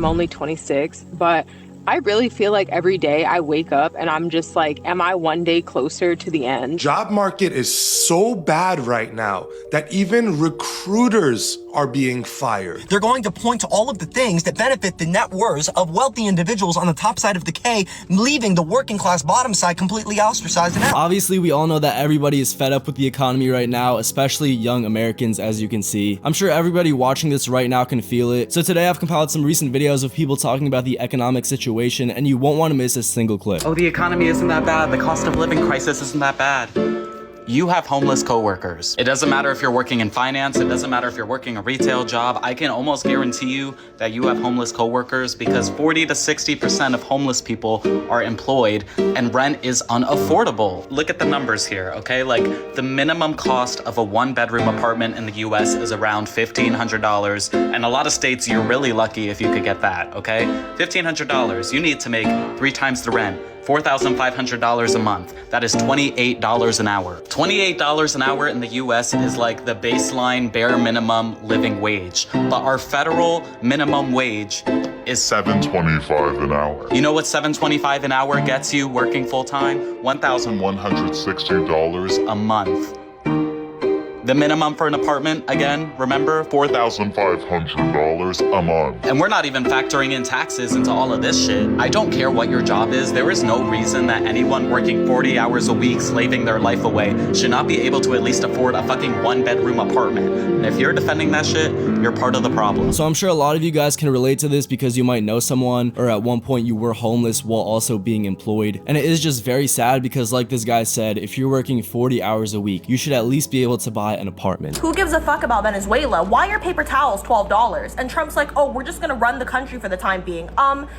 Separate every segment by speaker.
Speaker 1: I'm only 26, but I really feel like every day I wake up and I'm just like, am I one day closer to the end?
Speaker 2: Job market is so bad right now that even recruiters are being fired.
Speaker 3: They're going to point to all of the things that benefit the net worths of wealthy individuals on the top side of the K, leaving the working class bottom side completely ostracized and out.
Speaker 4: Obviously, we all know that everybody is fed up with the economy right now, especially young Americans, as you can see. I'm sure everybody watching this right now can feel it. So today I've compiled some recent videos of people talking about the economic situation, and you won't want to miss a single clip.
Speaker 5: Oh, the economy isn't that bad. The cost of living crisis isn't that bad. You have homeless coworkers. It doesn't matter if you're working in finance. It doesn't matter if you're working a retail job. I can almost guarantee you that you have homeless coworkers because 40 to 60% of homeless people are employed and rent is unaffordable. Look at the numbers here, okay? Like the minimum cost of a 1-bedroom apartment in the US is around $1,500. And a lot of states, you're really lucky if you could get that, okay? $1,500, you need to make 3 times the rent. $4,500 a month. That is $28 an hour. $28 an hour in the US is like the baseline bare minimum living wage. But our federal minimum wage is
Speaker 6: $7.25 an hour.
Speaker 5: You know what $7.25 an hour gets you working full time?
Speaker 6: $1,160
Speaker 5: a month. The minimum for an apartment, again, remember?
Speaker 6: $4,500 a month.
Speaker 5: And we're not even factoring in taxes into all of this shit. I don't care what your job is. There is no reason that anyone working 40 hours a week, slaving their life away, should not be able to at least afford a fucking 1-bedroom apartment. And if you're defending that shit, you're part of the problem.
Speaker 4: So I'm sure a lot of you guys can relate to this because you might know someone, or at one point you were homeless while also being employed. And it is just very sad because, like this guy said, if you're working 40 hours a week, you should at least be able to buy an apartment.
Speaker 7: Who gives a fuck about Venezuela? Why are paper towels $12? And Trump's like, oh, we're just gonna run the country for the time being.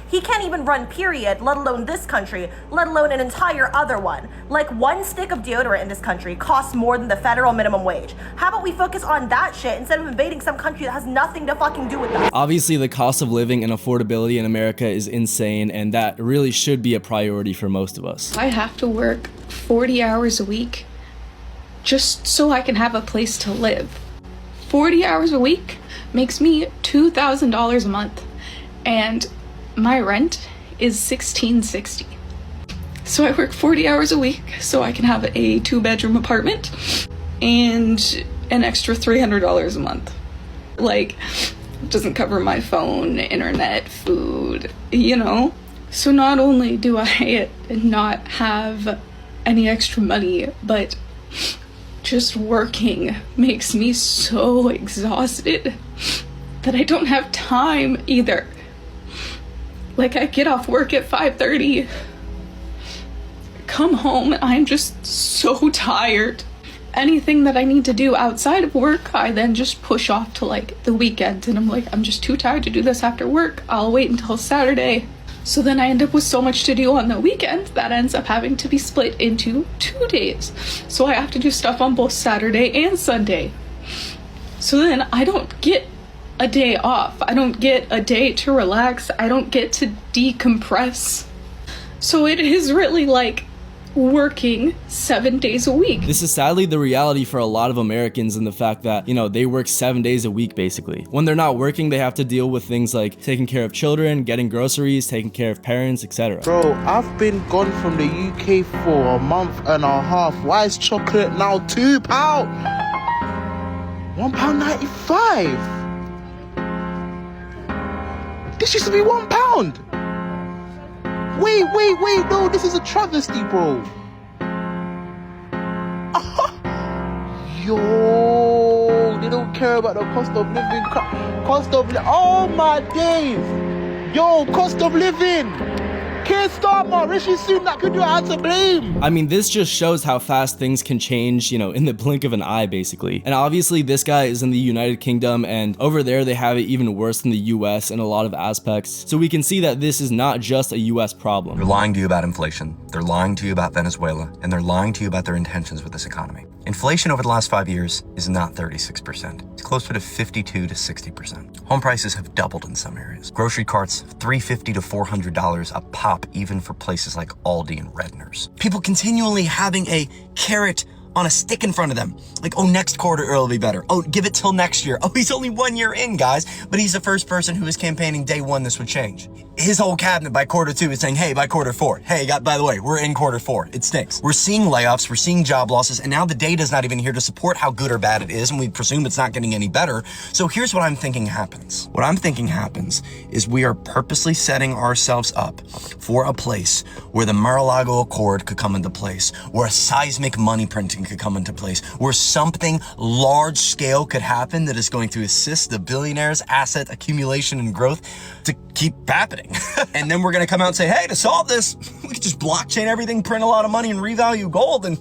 Speaker 7: He can't even run period, let alone this country, let alone an entire other one. Like, 1 stick of deodorant in this country costs more than the federal minimum wage. How about we focus on that shit instead of invading some country that has nothing to fucking do with us?
Speaker 4: Obviously, the cost of living and affordability in America is insane, and that really should be a priority for most of us.
Speaker 8: I have to work 40 hours a week just so I can have a place to live. 40 hours a week makes me $2,000 a month, and my rent is $1,660. So I work 40 hours a week so I can have a 2-bedroom apartment and an extra $300 a month. Like, it doesn't cover my phone, internet, food, you know? So not only do I not have any extra money, but just working makes me so exhausted that I don't have time either. Like, I get off work at 5:30, come home, I'm just so tired. Anything that I need to do outside of work, I then just push off to like the weekend, and I'm like, I'm just too tired to do this after work. I'll wait until Saturday. So then I end up with so much to do on the weekend that ends up having to be split into 2 days. So I have to do stuff on both Saturday and Sunday. So then I don't get a day off. I don't get a day to relax. I don't get to decompress. So it is really like working 7 days a week.
Speaker 4: This is sadly the reality for a lot of Americans, in the fact that, you know, they work 7 days a week basically. When they're not working, they have to deal with things like taking care of children, getting groceries, taking care of parents, etc.
Speaker 9: Bro, I've been gone from the UK for a month and a half. Why is chocolate now £2? £1.95. This used to be £1. Wait, no, this is a travesty, bro. Yo, they don't care about the cost of living. Oh my days. Yo, cost of living. Keir Starmer, Rishi Sunak, could you answer blame?
Speaker 4: I mean, this just shows how fast things can change, you know, in the blink of an eye, basically. And obviously, this guy is in the United Kingdom, and over there, they have it even worse than the US in a lot of aspects. So we can see that this is not just a US problem.
Speaker 3: They're lying to you about inflation, they're lying to you about Venezuela, and they're lying to you about their intentions with this economy. Inflation over the last 5 years is not 36%. It's closer to 52 to 60%. Home prices have doubled in some areas. Grocery carts, $350 to $400 a pop, even for places like Aldi and Redner's. People continually having a carrot on a stick in front of them. Like, oh, next quarter it'll be better. Oh, give it till next year. Oh, he's only 1 year in, guys. But he's the first person who was campaigning day one this would change. His whole cabinet by quarter two is saying, hey, by quarter four. Hey, by the way, we're in quarter four. It stinks. We're seeing layoffs. We're seeing job losses. And now the data's not even here to support how good or bad it is. And we presume it's not getting any better. So here's what I'm thinking happens. What I'm thinking happens is we are purposely setting ourselves up for a place where the Mar-a-Lago Accord could come into place, where seismic money printing could come into place, where something large scale could happen that is going to assist the billionaires' asset accumulation and growth to keep happening. And then we're going to come out and say, hey, to solve this, we could just blockchain everything, print a lot of money and revalue gold and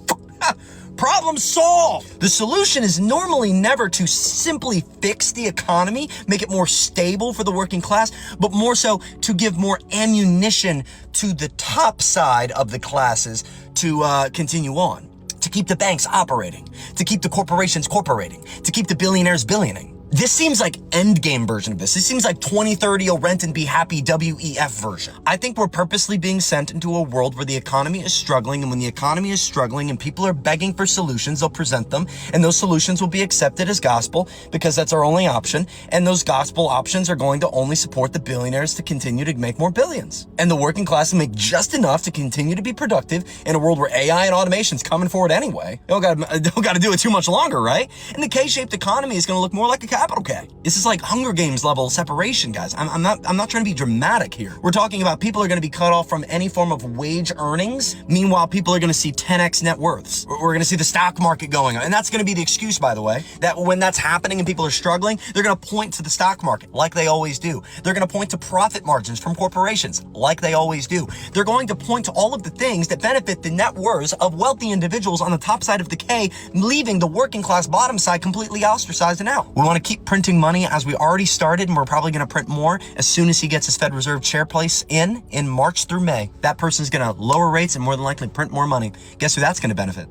Speaker 3: problem solved. The solution is normally never to simply fix the economy, make it more stable for the working class, but more so to give more ammunition to the top side of the classes to continue on, to keep the banks operating, to keep the corporations corporating, to keep the billionaires billioning. This seems like endgame version of this. This seems like 2030 you'll rent and be happy WEF version. I think we're purposely being sent into a world where the economy is struggling, and when the economy is struggling and people are begging for solutions, they'll present them, and those solutions will be accepted as gospel because that's our only option, and those gospel options are going to only support the billionaires to continue to make more billions. And the working class will make just enough to continue to be productive in a world where AI and automation's coming forward anyway. You don't gotta do it too much longer, right? And the K-shaped economy is gonna look more like a capital K. This is like Hunger Games level separation, guys. I'm not trying to be dramatic here. We're talking about people are going to be cut off from any form of wage earnings. Meanwhile, people are going to see 10x net worths. We're going to see the stock market going up. And that's going to be the excuse, by the way, that when that's happening and people are struggling, they're going to point to the stock market like they always do. They're going to point to profit margins from corporations like they always do. They're going to point to all of the things that benefit the net worths of wealthy individuals on the top side of the K, leaving the working class bottom side completely ostracized and out. We want to keep printing money as we already started, and we're probably going to print more as soon as he gets his Fed Reserve chair place in March through May. That person's going to lower rates and more than likely print more money. Guess who that's going to benefit?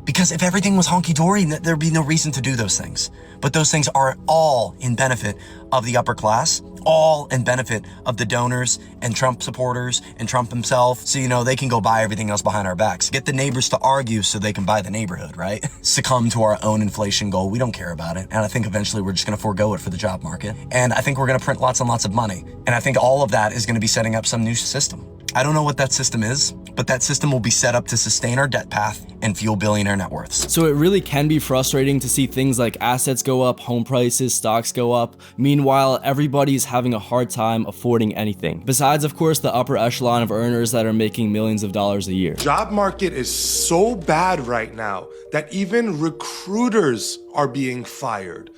Speaker 3: Because if everything was honky-dory, there'd be no reason to do those things. But those things are all in benefit of the upper class, all in benefit of the donors and Trump supporters and Trump himself. So, they can go buy everything else behind our backs. Get the neighbors to argue so they can buy the neighborhood, right? Succumb to our own inflation goal. We don't care about it. And I think eventually we're just going to forego it for the job market. And I think we're going to print lots and lots of money. And I think all of that is going to be setting up some new system. I don't know what that system is, but that system will be set up to sustain our debt path and fuel billionaire net worths.
Speaker 4: So it really can be frustrating to see things like assets go up, home prices, stocks go up. Meanwhile, everybody's having a hard time affording anything. Besides, of course, the upper echelon of earners that are making millions of dollars a year.
Speaker 2: Job market is so bad right now that even recruiters are being fired.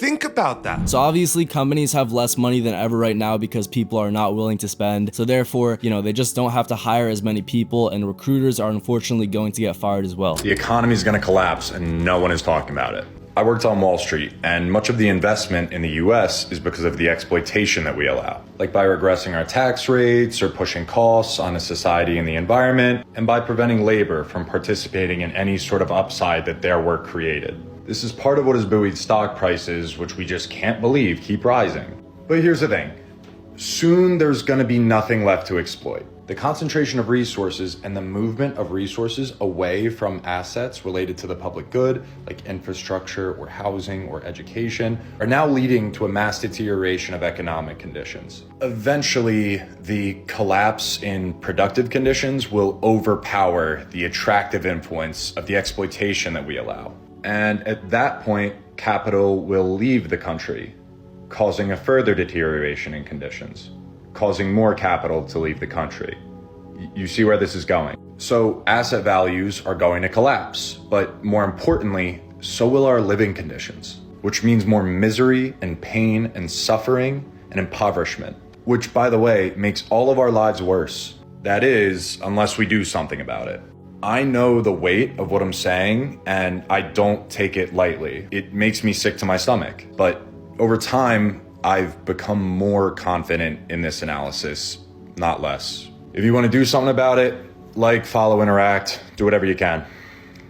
Speaker 2: Think about that.
Speaker 4: So obviously companies have less money than ever right now because people are not willing to spend. So therefore, they just don't have to hire as many people, and recruiters are unfortunately going to get fired as well.
Speaker 10: The economy is going to collapse and no one is talking about it. I worked on Wall Street, and much of the investment in the US is because of the exploitation that we allow, like by regressing our tax rates or pushing costs on a society and the environment, and by preventing labor from participating in any sort of upside that their work created. This is part of what has buoyed stock prices, which we just can't believe keep rising. But here's the thing. Soon there's going to be nothing left to exploit. The concentration of resources and the movement of resources away from assets related to the public good, like infrastructure or housing or education, are now leading to a mass deterioration of economic conditions. Eventually, the collapse in productive conditions will overpower the attractive influence of the exploitation that we allow. And at that point, capital will leave the country, causing a further deterioration in conditions, causing more capital to leave the country. You see where this is going. So asset values are going to collapse, but more importantly, so will our living conditions, which means more misery and pain and suffering and impoverishment, which, by the way, makes all of our lives worse. That is, unless we do something about it. I know the weight of what I'm saying, and I don't take it lightly. It makes me sick to my stomach. But over time, I've become more confident in this analysis, not less. If you want to do something about it, like, follow, interact, do whatever you can.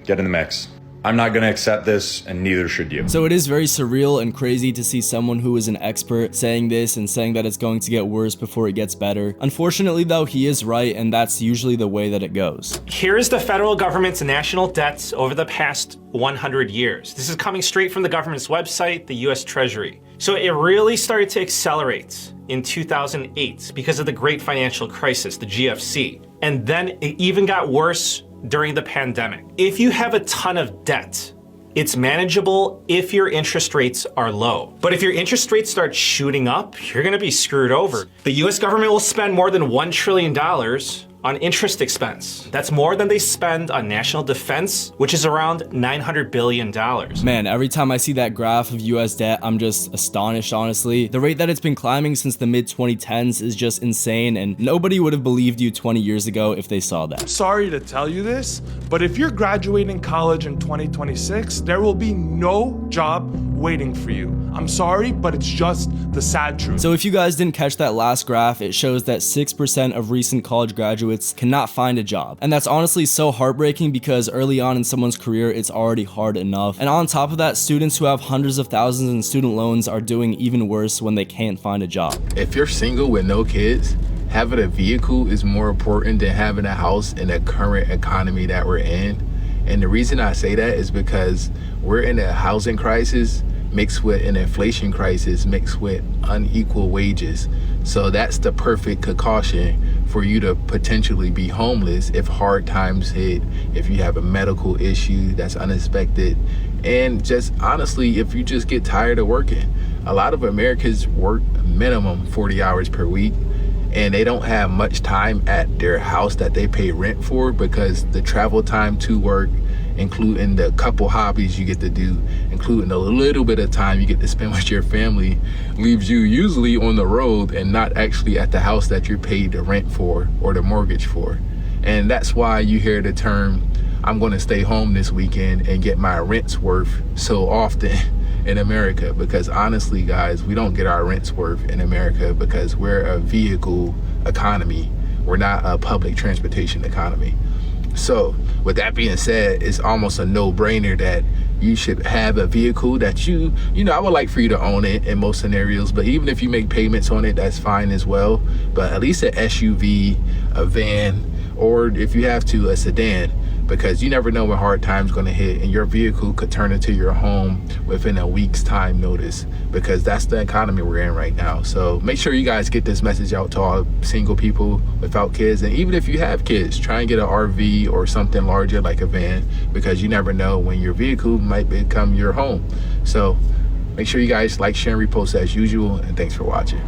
Speaker 10: Get in the mix. I'm not going to accept this, and neither should you.
Speaker 4: So it is very surreal and crazy to see someone who is an expert saying this and saying that it's going to get worse before it gets better. Unfortunately though, he is right, and that's usually the way that it goes.
Speaker 11: Here's the federal government's national debts over the past 100 years. This is coming straight from the government's website, the US Treasury. So it really started to accelerate in 2008 because of the Great Financial Crisis, the GFC. And then it even got worse during the pandemic. If you have a ton of debt, it's manageable if your interest rates are low. But if your interest rates start shooting up, you're gonna be screwed over. The US government will spend more than $1 trillion on interest expense. That's more than they spend on national defense, which is around $900 billion.
Speaker 4: Man, every time I see that graph of US debt, I'm just astonished, honestly. The rate that it's been climbing since the mid-2010s is just insane, and nobody would have believed you 20 years ago if they saw that.
Speaker 2: Sorry to tell you this, but if you're graduating college in 2026, there will be no job waiting for you. I'm sorry, but it's just the sad truth.
Speaker 4: So if you guys didn't catch that last graph, it shows that 6% of recent college graduates cannot find a job. And that's honestly so heartbreaking because early on in someone's career, it's already hard enough. And on top of that, students who have hundreds of thousands in student loans are doing even worse when they can't find a job.
Speaker 12: If you're single with no kids, having a vehicle is more important than having a house in the current economy that we're in. And the reason I say that is because we're in a housing crisis mixed with an inflation crisis, mixed with unequal wages. So that's the perfect concoction for you to potentially be homeless if hard times hit, if you have a medical issue that's unexpected, and just honestly, if you just get tired of working. A lot of Americans work minimum 40 hours per week, and they don't have much time at their house that they pay rent for because the travel time to work, including the couple hobbies you get to do, including a little bit of time you get to spend with your family, leaves you usually on the road and not actually at the house that you're paid the rent for or the mortgage for. And that's why you hear the term, I'm gonna stay home this weekend and get my rent's worth so often in America, because honestly guys, we don't get our rent's worth in America because we're a vehicle economy. We're not a public transportation economy. So with that being said, it's almost a no-brainer that you should have a vehicle that you know, I would like for you to own it in most scenarios, but even if you make payments on it, that's fine as well. But at least an SUV, a van, or if you have to, a sedan, because you never know when hard times gonna hit and your vehicle could turn into your home within a week's time notice, because that's the economy we're in right now. So make sure you guys get this message out to all single people without kids, and even if you have kids, try and get an RV or something larger like a van, because you never know when your vehicle might become your home. So make sure you guys like, share, and repost as usual, and thanks for watching.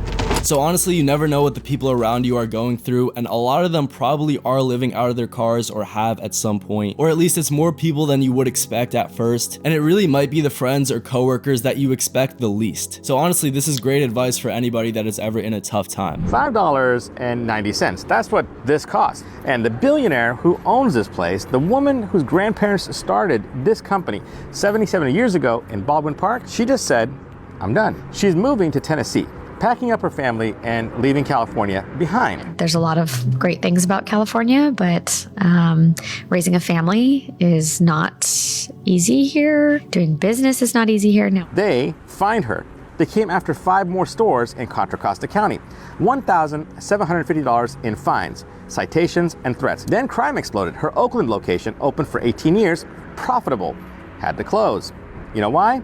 Speaker 4: So honestly, you never know what the people around you are going through, and a lot of them probably are living out of their cars or have at some point, or at least it's more people than you would expect at first, and it really might be the friends or coworkers that you expect the least. So honestly, this is great advice for anybody that is ever in a tough time.
Speaker 13: $5.90, that's what this costs. And the billionaire who owns this place, the woman whose grandparents started this company 77 years ago in Baldwin Park, she just said, I'm done. She's moving to Tennessee, packing up her family and leaving California behind.
Speaker 14: There's a lot of great things about California, but raising a family is not easy here. Doing business is not easy here. No.
Speaker 13: They fined her. They came after 5 more stores in Contra Costa County. $1,750 in fines, citations, and threats. Then crime exploded. Her Oakland location, opened for 18 years, profitable, had to close. You know why?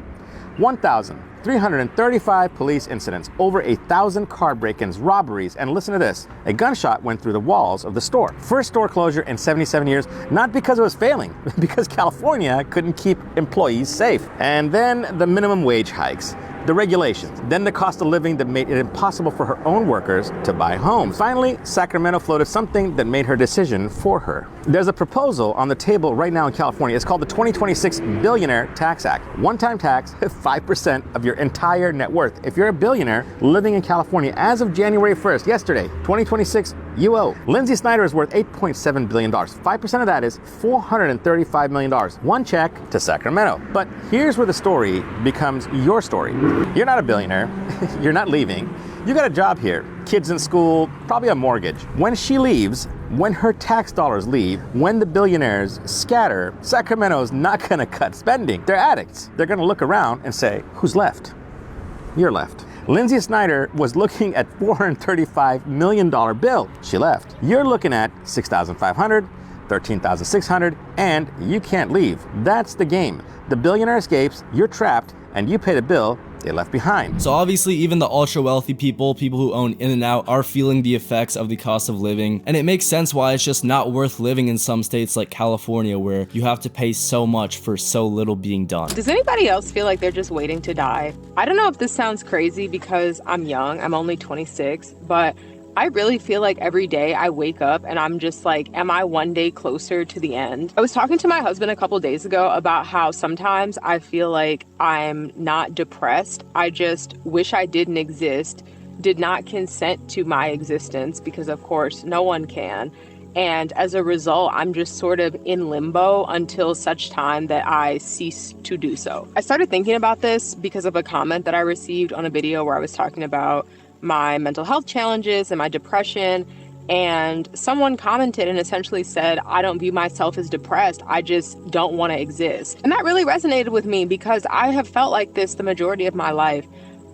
Speaker 13: 1,335 police incidents, over 1,000 car break-ins, robberies, and listen to this, a gunshot went through the walls of the store. First store closure in 77 years, not because it was failing, because California couldn't keep employees safe. And then the minimum wage hikes, the regulations, then the cost of living that made it impossible for her own workers to buy homes. Finally, Sacramento floated something that made her decision for her. There's a proposal on the table right now in California. It's called the 2026 Billionaire Tax Act. One-time tax, 5% of your entire net worth. If you're a billionaire living in California as of January 1st, yesterday, 2026, you owe. Lindsay Snyder is worth $8.7 billion. 5% of that is $435 million. One check to Sacramento. But here's where the story becomes your story. You're not a billionaire. You're not leaving. You got a job here, kids in school, probably a mortgage. When she leaves, when her tax dollars leave, when the billionaires scatter, Sacramento's not gonna cut spending. They're addicts. They're gonna look around and say, who's left? You're left. Lindsay Snyder was looking at $435 million bill. She left. You're looking at $6,500, $13,600, and you can't leave. That's the game. The billionaire escapes, you're trapped, and you pay the bill they left behind.
Speaker 4: So obviously even the ultra wealthy people who own In-N-Out are feeling the effects of the cost of living, and it makes sense why it's just not worth living in some states like California where you have to pay so much for so little being done.
Speaker 1: Does anybody else feel like they're just waiting to die? I don't know if this sounds crazy because I'm young, I'm only 26, but I really feel like every day I wake up and I'm just like, am I one day closer to the end? I was talking to my husband a couple days ago about how sometimes I feel like I'm not depressed. I just wish I didn't exist, did not consent to my existence because of course no one can. And as a result, I'm just sort of in limbo until such time that I cease to do so. I started thinking about this because of a comment that I received on a video where I was talking about my mental health challenges and my depression, and someone commented and essentially said, I don't view myself as depressed, I just don't want to exist. And that really resonated with me because I have felt like this the majority of my life.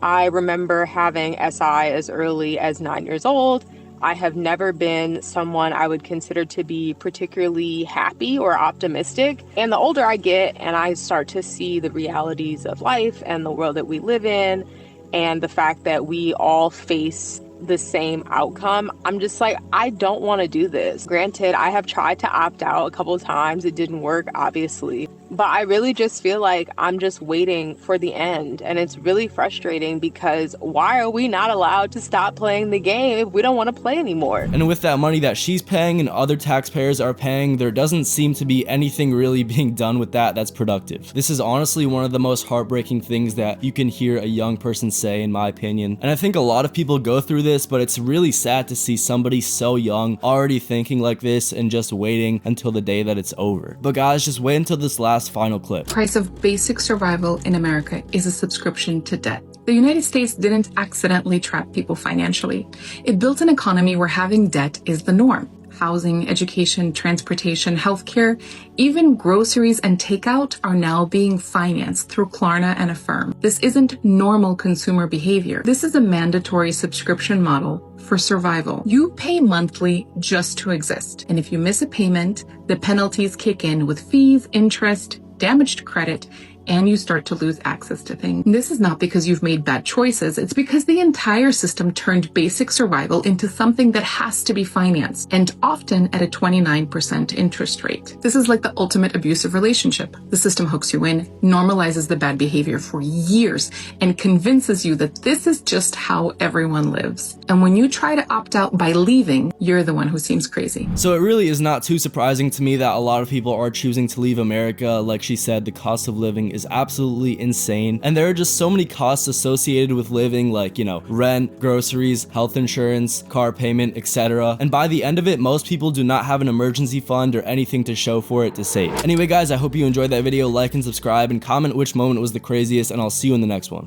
Speaker 1: I remember having SI as early as 9 years old. I have never been someone I would consider to be particularly happy or optimistic. And the older I get and I start to see the realities of life and the world that we live in, and the fact that we all face the same outcome, I'm just like, I don't want to do this. Granted, I have tried to opt out a couple of times. It didn't work, obviously. But I really just feel like I'm just waiting for the end. And it's really frustrating because why are we not allowed to stop playing the game if we don't want to play anymore?
Speaker 4: And with that money that she's paying and other taxpayers are paying, there doesn't seem to be anything really being done with that's productive. This is honestly one of the most heartbreaking things that you can hear a young person say, in my opinion. And I think a lot of people go through this, but it's really sad to see somebody so young already thinking like this and just waiting until the day that it's over. But guys, just wait until this last final clip.
Speaker 8: Price of basic survival in America is a subscription to debt. The United States didn't accidentally trap people financially. It built an economy where having debt is the norm. Housing, education, transportation, healthcare, even groceries and takeout are now being financed through Klarna and Affirm. This isn't normal consumer behavior. This is a mandatory subscription model for survival. You pay monthly just to exist. And if you miss a payment, the penalties kick in with fees, interest, damaged credit, and you start to lose access to things. This is not because you've made bad choices. It's because the entire system turned basic survival into something that has to be financed, and often at a 29% interest rate. This is like the ultimate abusive relationship. The system hooks you in, normalizes the bad behavior for years, and convinces you that this is just how everyone lives. And when you try to opt out by leaving, you're the one who seems crazy.
Speaker 4: So it really is not too surprising to me that a lot of people are choosing to leave America. Like she said, the cost of living is absolutely insane, and there are just so many costs associated with living, like, you know, rent, groceries, health insurance, car payment, etc. And by the end of it, most people do not have an emergency fund or anything to show for it to save. Anyway guys, I hope you enjoyed that video. Like and subscribe and comment which moment was the craziest, and I'll see you in the next one.